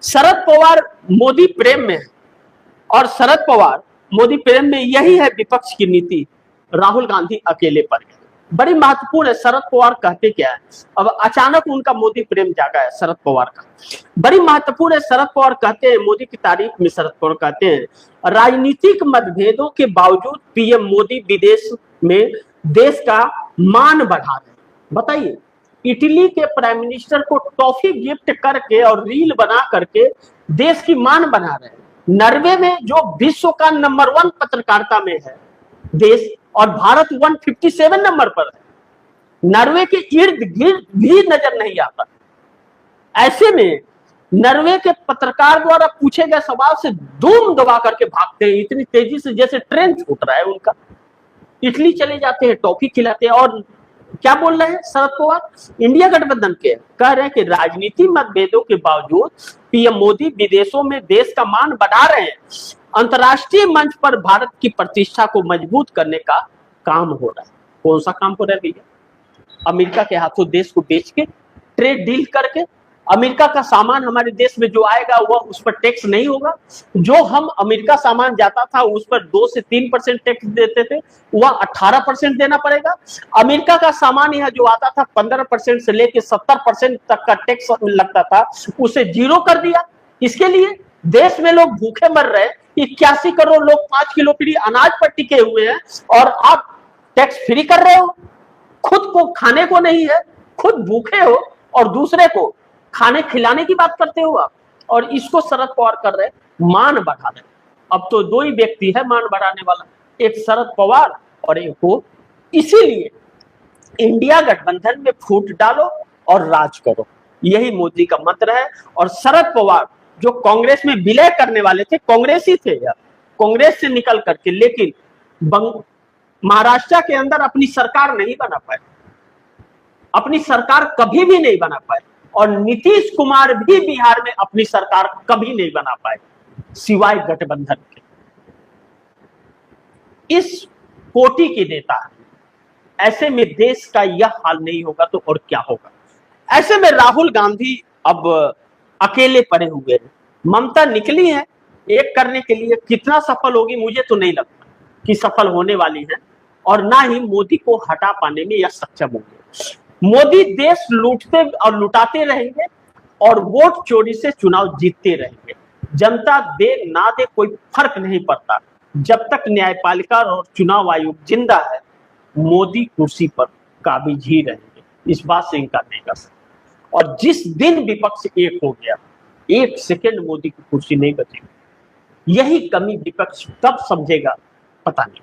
शरद पवार मोदी प्रेम में है और शरद पवार मोदी प्रेम में यही है विपक्ष की नीति। राहुल गांधी अकेले पड़ गए, बड़ी महत्वपूर्ण है। शरद पवार कहते क्या है, अब अचानक उनका मोदी प्रेम जागा है शरद पवार का, बड़ी महत्वपूर्ण है। शरद पवार कहते हैं, मोदी की तारीफ में शरद पवार कहते हैं, राजनीतिक मतभेदों के बावजूद पीएम मोदी विदेश में देश का मान बढ़ा रहे हैं। बताइए, इटली के प्राइम मिनिस्टर को टॉफी गिफ्ट करके और रील बना करके देश की मान बना रहे हैं। नॉर्वे में जो विश्व का नंबर 1 पत्रकारिता में है देश, और भारत 157 नंबर पर है। नॉर्वे के इर्द गिर्द भी नजर नहीं आता। ऐसे में नॉर्वे के पत्रकार द्वारा पूछे गए सवाल से धूम दबा करके भागते हैं इतनी तेजी से जैसे ट्रेन छूट रहा है उनका। इटली चले जाते हैं, टॉफी खिलाते हैं, और क्या बोल रहे हैं शरद पवार, इंडिया गठबंधन के कह रहे हैं कि राजनीतिक मतभेदों के बावजूद पीएम मोदी विदेशों में देश का मान बढ़ा रहे हैं। अंतर्राष्ट्रीय मंच पर भारत की प्रतिष्ठा को मजबूत करने का काम हो रहा है। कौन सा काम हो रहा है भैया? अमेरिका के हाथों देश को बेच के, ट्रेड डील करके, अमेरिका का सामान हमारे देश में जो आएगा वह उस पर टैक्स नहीं होगा। जो हम अमेरिका सामान जाता था उस पर 2 से 3% टैक्स देते थे, वह 18% देना पड़ेगा। अमेरिका का सामान यहाँ जो आता था 15% से लेकर 70% तक का टैक्स लगता था, उसे 0 कर दिया। इसके लिए देश में लोग भूखे मर रहे हैं। 81 करोड़ लोग 5 किलो फ्री अनाज पर टिके हुए हैं और आप टैक्स फ्री कर रहे हो। खुद को खाने को नहीं है, खुद भूखे हो और दूसरे को खाने खिलाने की बात करते हो आप। और इसको शरद पवार कर रहे, मान बढ़ा रहे। अब तो 2 ही व्यक्ति है मान बढ़ाने वाला, एक शरद पवार और एक वो। इसीलिए इंडिया गठबंधन में फूट डालो और राज करो, यही मोदी का मंत्र है। और शरद पवार जो कांग्रेस में विलय करने वाले थे, कांग्रेसी थे यार, कांग्रेस से निकल करके, लेकिन महाराष्ट्र के अंदर अपनी सरकार नहीं बना पाए, अपनी सरकार कभी भी नहीं बना पाए। और नीतीश कुमार भी बिहार में अपनी सरकार कभी नहीं बना पाए सिवाय गठबंधन के। इस कोटि के नेता है। ऐसे में देश का यह हाल नहीं होगा तो और क्या होगा। ऐसे में राहुल गांधी अब अकेले पड़े हुए हैं। ममता निकली है एक करने के लिए, कितना सफल होगी मुझे तो नहीं लगता कि सफल होने वाली है, और ना ही मोदी को हटा पाने में यह सक्षम होंगे। मोदी देश लूटते और लुटाते रहेंगे और वोट चोरी से चुनाव जीतते रहेंगे। जनता दे ना दे कोई फर्क नहीं पड़ता, जब तक न्यायपालिका और चुनाव आयोग जिंदा है मोदी कुर्सी पर काबिज ही रहेंगे, इस बात से इनकार नहीं कर सकते। और जिस दिन विपक्ष एक हो गया, 1 सेकंड मोदी की कुर्सी नहीं बचेगी। यही कमी विपक्ष कब समझेगा पता नहीं।